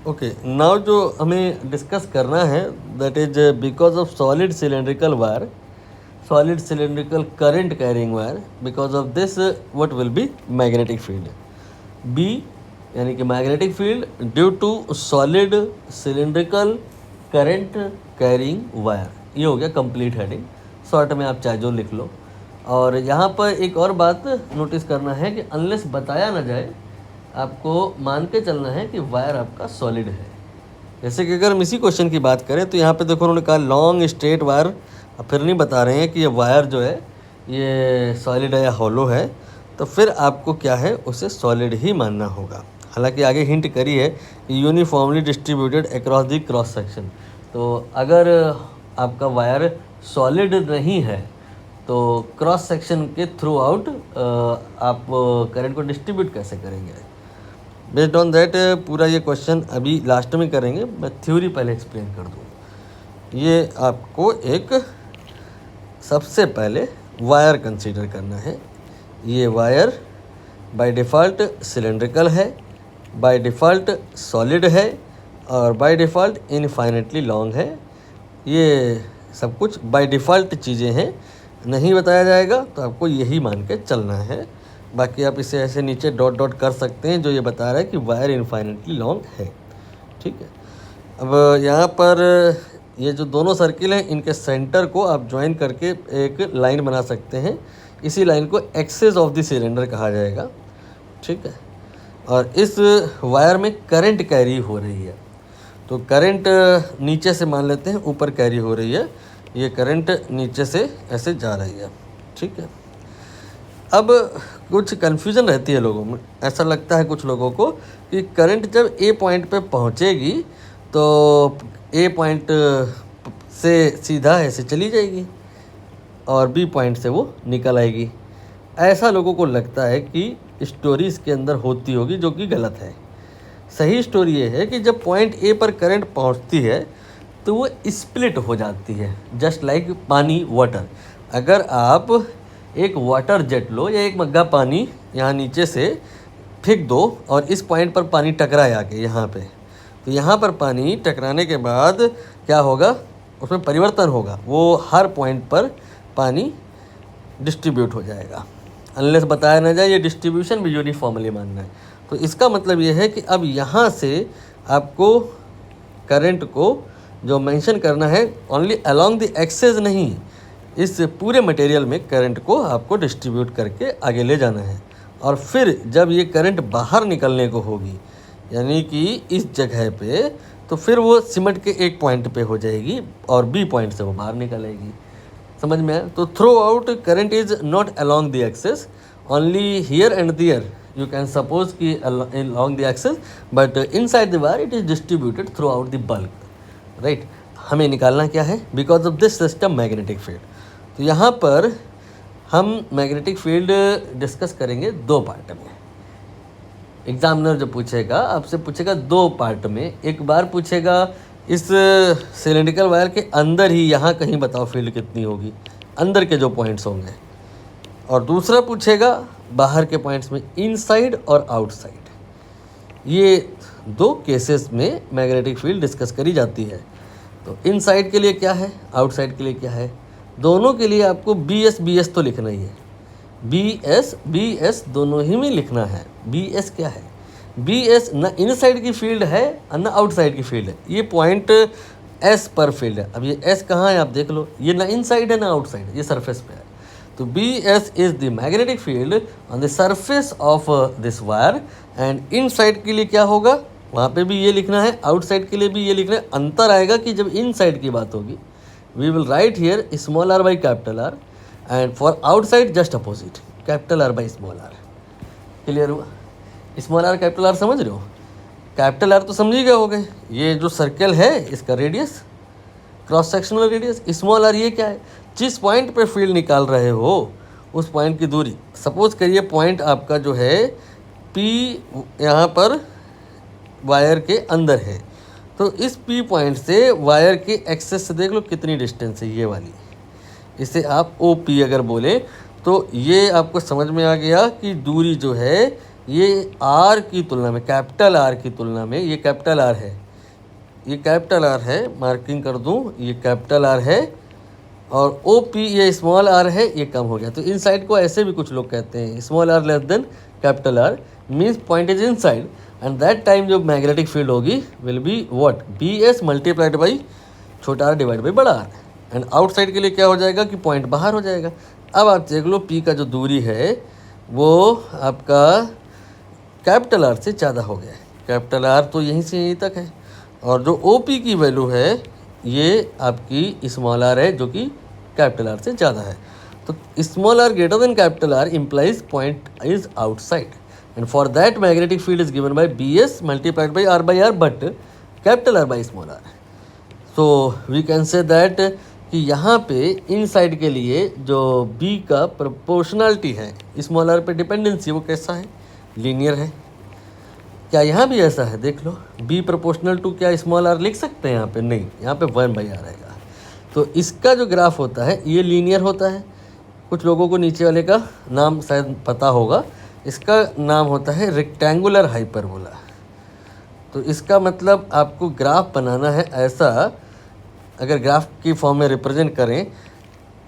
Okay, now जो हमें discuss करना है that is because of solid cylindrical wire, solid cylindrical current carrying wire, because of this what will be magnetic field B, यानी कि magnetic field due to solid cylindrical current carrying wire. ये हो गया complete heading, short में आप चाहे जो लिख लो। और यहाँ पर एक और बात नोटिस करना है कि अनलेस बताया ना जाए, आपको मान के चलना है कि वायर आपका सॉलिड है। जैसे कि अगर हम इसी क्वेश्चन की बात करें तो यहाँ पे देखो उन्होंने कहा लॉन्ग स्ट्रेट वायर, अब फिर नहीं बता रहे हैं कि ये वायर जो है ये सॉलिड है या हॉलो है, तो फिर आपको क्या है उसे सॉलिड ही मानना होगा। हालांकि आगे हिंट करी है uniformly distributed across the cross section, तो अगर आपका वायर सॉलिड नहीं है तो क्रॉस सेक्शन के थ्रू आउट आप करंट को डिस्ट्रीब्यूट कैसे करेंगे। बेस्ड ऑन दैट पूरा ये क्वेश्चन अभी लास्ट में करेंगे, मैं थ्योरी पहले एक्सप्लेन कर दूँ। ये आपको एक सबसे पहले वायर कंसीडर करना है। ये वायर बाय डिफ़ॉल्ट सिलेंड्रिकल है, बाय डिफ़ॉल्ट सॉलिड है और बाय डिफ़ॉल्ट इनफाइनेटली लॉन्ग है। ये सब कुछ बाय डिफ़ॉल्ट चीज़ें हैं, नहीं बताया जाएगा तो आपको यही मान के चलना है। बाकी आप इसे ऐसे नीचे डॉट डॉट कर सकते हैं जो ये बता रहा है कि वायर इनफाइनेटली लॉन्ग है। ठीक है, अब यहाँ पर ये जो दोनों सर्किल हैं इनके सेंटर को आप ज्वाइन करके एक लाइन बना सकते हैं। इसी लाइन को एक्सेस ऑफ द सिलेंडर कहा जाएगा। ठीक है, और इस वायर में करंट कैरी हो रही है, तो करंट नीचे से मान लेते हैं ऊपर कैरी हो रही है, ये करंट नीचे से ऐसे जा रही है। ठीक है, अब कुछ कन्फ्यूज़न रहती है लोगों में, ऐसा लगता है कुछ लोगों को कि करंट जब ए पॉइंट पे पहुंचेगी तो ए पॉइंट से सीधा ऐसे चली जाएगी और बी पॉइंट से वो निकल आएगी। ऐसा लोगों को लगता है कि स्टोरी इसके अंदर होती होगी, जो कि गलत है। सही स्टोरी ये है कि जब पॉइंट ए पर करंट पहुंचती है तो वो स्प्लिट हो जाती है, जस्ट लाइक पानी वाटर। अगर आप एक वाटर जेट लो या एक मग्गा पानी यहाँ नीचे से फेंक दो और इस पॉइंट पर पानी टकराए आके यहाँ पे, तो यहाँ पर पानी टकराने के बाद क्या होगा, उसमें परिवर्तन होगा, वो हर पॉइंट पर पानी डिस्ट्रीब्यूट हो जाएगा। अनलेस बताया ना जाए ये डिस्ट्रीब्यूशन भी यूनिफॉर्मली मानना है। तो इसका मतलब ये है कि अब यहाँ से आपको करंट को जो मेंशन करना है ओनली अलोंग द एक्सेस नहीं, इस पूरे मटेरियल में करंट को आपको डिस्ट्रीब्यूट करके आगे ले जाना है। और फिर जब ये करंट बाहर निकलने को होगी, यानी कि इस जगह पे, तो फिर वो सिमट के एक पॉइंट पे हो जाएगी और बी पॉइंट से वो बाहर निकलेगी। समझ में आया? तो throughout current is not along the axis, only here and there you can suppose कि along the axis, but inside the wire it is distributed throughout the bulk, right? हमें निकालना क्या है, because of this system magnetic field। तो यहाँ पर हम magnetic field discuss करेंगे दो पार्ट में। एग्जामिनर जो पूछेगा आपसे पूछेगा दो पार्ट में, एक बार पूछेगा इस सिलेंड्रिकल वायर के अंदर ही यहाँ कहीं बताओ फील्ड कितनी होगी, अंदर के जो पॉइंट्स होंगे, और दूसरा पूछेगा बाहर के पॉइंट्स में इनसाइड और आउटसाइड। ये दो केसेस में मैग्नेटिक फील्ड डिस्कस करी जाती है। तो इनसाइड के लिए क्या है, आउटसाइड के लिए क्या है, दोनों के लिए आपको बी एस तो लिखना ही है। बी एस दोनों ही में लिखना है। बी एस क्या है, बी एस न इनसाइड की फील्ड है न आउटसाइड की फील्ड है, ये पॉइंट एस पर फील्ड है। अब ये एस कहाँ है आप देख लो, ये ना इनसाइड है ना आउटसाइड, ये सरफेस पे है। तो B S is the magnetic field on the surface of this wire, and inside के लिए क्या होगा, वहाँ पे भी ये लिखना है, आउटसाइड के लिए भी ये लिखना है। अंतर आएगा कि जब इनसाइड की बात होगी we will write here small R by capital R, and for outside just opposite capital R by small R. Clear हुआ? स्मॉल आर कैपिटल आर समझ रहे हो? कैपिटल आर तो समझ ही गए हो गए, ये जो सर्कल है इसका radius, cross sectional radius. Small R ये क्या है, जिस पॉइंट पे फील्ड निकाल रहे हो उस पॉइंट की दूरी। सपोज करिए पॉइंट आपका जो है P यहाँ पर वायर के अंदर है, तो इस P पॉइंट से वायर के एक्सेस से देख लो कितनी डिस्टेंस है, ये वाली, इसे आप OP अगर बोले तो ये आपको समझ में आ गया कि दूरी जो है ये आर की तुलना में, कैपिटल आर की तुलना में, ये कैपिटल आर है, ये कैपिटल आर है, मार्किंग कर दूं, ये कैपिटल आर है, और ओ पी ये स्मॉल आर है, ये कम हो गया। तो इन साइड को ऐसे भी कुछ लोग कहते हैं, small R less than capital R means point is inside, and that time जो मैग्नेटिक फील्ड होगी will be what, B S multiplied by छोटा आर डिवाइड बाई बड़ा आर, एंड आउटसाइड के लिए क्या हो जाएगा कि पॉइंट बाहर हो जाएगा। अब आप देख लो पी का जो दूरी है वो आपका कैपिटल आर से ज़्यादा हो गया है, कैपिटल आर तो यहीं से यहीं तक है, और जो ओ पी की वैल्यू है ये आपकी स्मॉल आर है जो कि कैपिटल आर से ज़्यादा है। तो small R greater than capital R implies point is outside, and for that magnetic field is given by B S multiplied by R but capital R by small R. So we can say that कि यहाँ पे इन side के लिए जो b का proportionality है small are पे dependency, वो कैसा है, लीनियर है। क्या यहाँ भी ऐसा है, देख लो b प्रोपोर्शनल टू, क्या स्मॉल आर लिख सकते हैं यहाँ पे, नहीं, यहाँ पे 1/r आएगा। तो इसका जो ग्राफ होता है ये लीनियर होता है। कुछ लोगों को नीचे वाले का नाम शायद पता होगा, इसका नाम होता है रेक्टेंगुलर हाइपरबोला। तो इसका मतलब आपको ग्राफ बनाना है ऐसा, अगर ग्राफ की फॉर्म में रिप्रेजेंट करें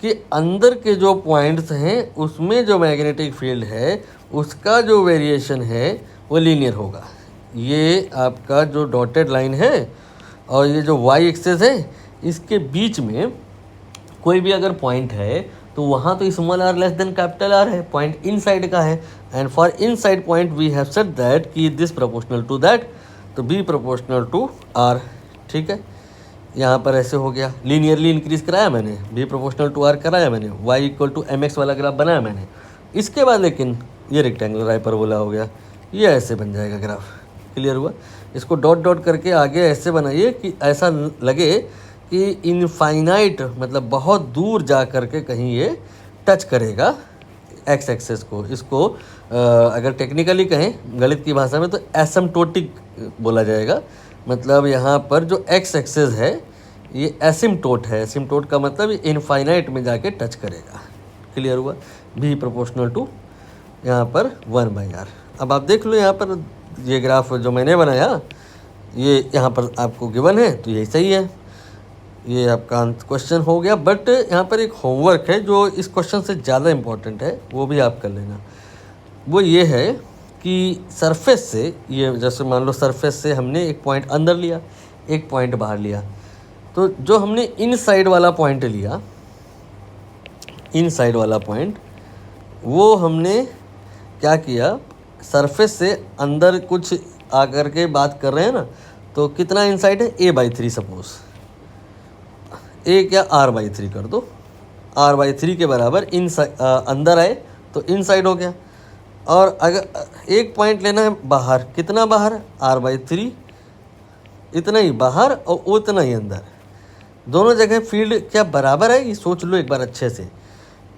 कि अंदर के जो पॉइंट्स हैं उसमें जो मैग्नेटिक फील्ड है उसका जो वेरिएशन है वो लीनियर होगा। ये आपका जो डॉटेड लाइन है और ये जो वाई एक्सेस है इसके बीच में कोई भी अगर पॉइंट है तो वहाँ तो small R less than capital R है, पॉइंट इन साइड का है, and for inside point we have said that कि दिस प्रोपोर्शनल टू दैट, तो बी प्रोपोर्शनल टू आर। ठीक है, यहाँ पर ऐसे हो गया, लीनियरली इंक्रीज कराया मैंने, बी प्रोपोर्शनल टू आर कराया मैंने, Y equal to M X वाला ग्राफ बनाया मैंने। इसके बाद लेकिन ये रेक्टेंगुलर हाइपरबोला हो गया, ये ऐसे बन जाएगा ग्राफ। क्लियर हुआ? इसको डॉट डॉट करके आगे ऐसे बनाइए कि ऐसा लगे कि इनफाइनाइट, मतलब बहुत दूर जा कर के कहीं ये टच करेगा एक्स एक्सेस को। इसको अगर टेक्निकली कहें गणित की भाषा में तो एसिम्प्टोटिक बोला जाएगा। मतलब यहाँ पर जो एक्स एक्सेस है ये एसिम्प्टोट है, एसिम्प्टोट का मतलब ये इनफाइनाइट में जाके टच करेगा। क्लियर हुआ? बी प्रोपोर्शनल टू यहाँ पर 1/r। अब आप देख लो यहाँ पर ये ग्राफ जो मैंने बनाया ये यहाँ पर आपको गिवन है तो यही सही है, ये आपका क्वेश्चन हो गया। बट यहाँ पर एक होमवर्क है जो इस क्वेश्चन से ज़्यादा इम्पोर्टेंट है, वो भी आप कर लेना। वो ये है कि सरफेस से, ये जैसे मान लो सरफेस से हमने एक पॉइंट अंदर लिया, एक पॉइंट बाहर लिया, तो जो हमने इन साइड वाला पॉइंट लिया, इन साइड वाला पॉइंट, वो हमने क्या किया, सरफेस से अंदर कुछ आकर के बात कर रहे हैं ना, तो कितना इनसाइड है, a/3 सपोज, a क्या r/3 कर दो, r/3 के बराबर इन अंदर आए तो इनसाइड हो गया। और अगर एक पॉइंट लेना है बाहर, कितना बाहर, r/3, इतना ही बाहर और उतना ही अंदर, दोनों जगह फील्ड क्या बराबर है, ये सोच लो एक बार अच्छे से।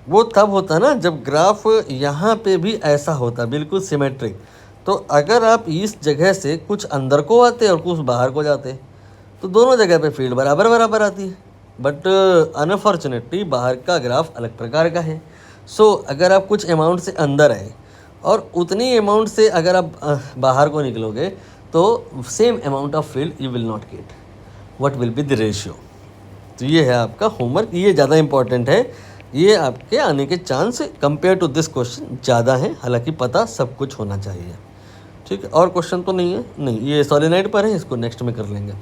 वो तब होता ना जब ग्राफ यहाँ पे भी ऐसा होता, बिल्कुल सिमेट्रिक। तो अगर आप इस जगह से कुछ अंदर को आते और कुछ बाहर को जाते तो दोनों जगह पे फील्ड बराबर बराबर आती है। बट अनफॉर्चुनेटली बाहर का ग्राफ अलग प्रकार का है। सो अगर आप कुछ अमाउंट से अंदर आए और उतनी अमाउंट से अगर आप बाहर को निकलोगे तो same amount of field you will not gate, what will be the ratio. तो ये है आपका होमवर्क, ये ज़्यादा इंपॉर्टेंट है, ये आपके आने के chance compare to this question ज़्यादा है। हालांकि पता सब कुछ होना चाहिए। ठीक है, और क्वेश्चन तो नहीं है, नहीं, ये सॉलिनॉइड पर है, इसको नेक्स्ट में कर लेंगे।